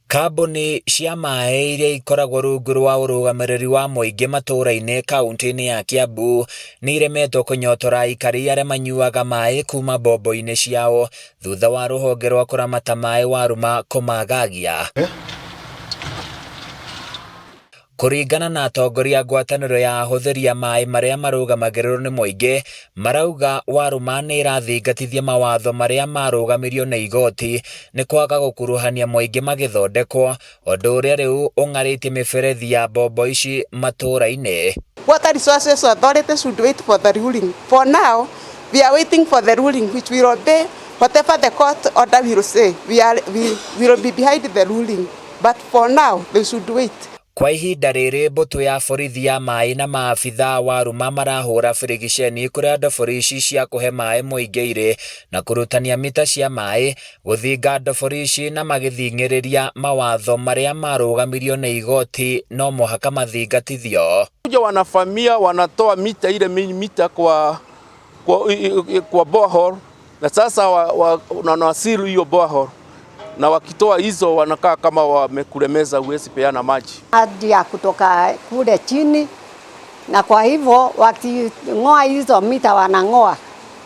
Kambuni cia maĩ iria ikoragwo rungu rwa ũrũgamĩrĩri wa mũingĩ matũũra-inĩ kaunti-inĩ ya Kiambu nĩ iremetwo kũnyotora aikari arĩa manyuaga maĩ kuma mbombo-inĩ ciao thutha wa rũhonge rwa kũramata maĩ waruma kũmagagia. Kũringana na atongoria ngwatanĩro ya ahũthĩri a maĩ marĩa marũgamagĩrĩrwo nĩ mũingĩ, marauga waruma nĩ irathingatithia mawatho marĩa marũgamirio nĩ igoti nĩ kwaga gũkuruhania mũingĩ magĩthondekwo, ũndũ ũrĩa rĩu ũng'arĩtie mĩberethi ya mbombo ici matũũra-inĩ. Water Resources Authority should wait for the ruling. For now, we are waiting for the ruling which will obey whatever the court order will say. We will be behind the ruling, but for now they should wait. Kwa ihinda rĩrĩ mbũtũ ya borithi ya maĩ na maabithaa waruma marahũra birigiceni kũrĩa ndobori ici cia kũhe maĩ mũingĩ irĩ na kũrutania mita cia maĩ, gũthinga ndobori ici na magĩthing'ĩrĩria mawatho marĩa marũgamirio nĩ igoti no mũhaka mathingatithio. Wanafamia wanatoa mita ile mita kwa borehole na sasa wanawasilu hiyo borehole. Na wakitoa hizo wanakaa kama wamekuremeza, uwezi peana maji. Hadi ya kutoka kule chini, na kwa hivyo waking'oa hizo mita wanang'oa,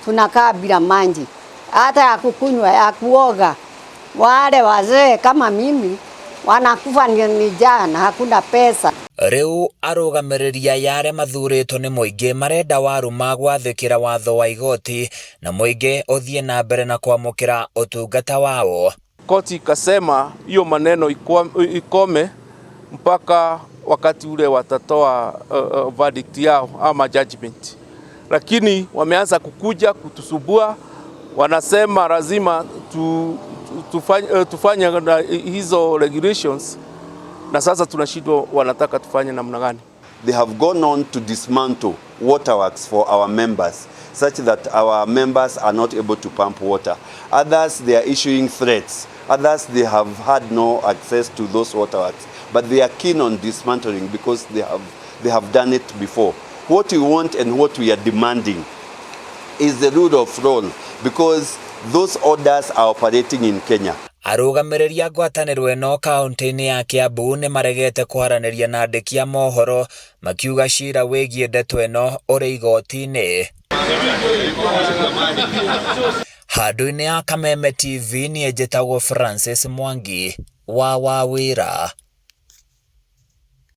tunakaa bila maji. Hata ya kukunywa, ya kuoga, wale wazee kama mimi wanakufa ni njaa na hakuna pesa. Rĩu arũgamĩrĩri aya arĩa mathurĩtwo nĩ mũingĩ marenda waruma gwathĩkĩra watho wa igoti na mũingĩ ũthiĩ na mbere na kwamũkĩra ũtungata wao. Koti ikasema hiyo maneno ikome mpaka wakati ule watatoa verdict yao ama judgment. Lakini wameanza kukuja kutusubua, wanasema lazima tufanye hizo regulations, na sasa tunashindwa wanataka tufanye namna gani. They have gone on to dismantle waterworks for our members, such that our members are not able to pump water. Others, they are issuing threats. Others, they have had no access to those waterworks. But they are keen on dismantling because they have done it before. What we want and what we are demanding is the rule of law, because those orders are operating in Kenya. Arũgamĩrĩri a ngwatanĩro ĩno kaunti-inĩ ya Kiambu nĩ maregete kwaranĩria na andĩki a mohoro makiuga cira wĩgiĩ ndeto ĩno ũrĩ igoti-inĩ. Handũ-inĩ ya Kameme TV niĩ njĩtagwo Francis Mwangi wa Wawĩra.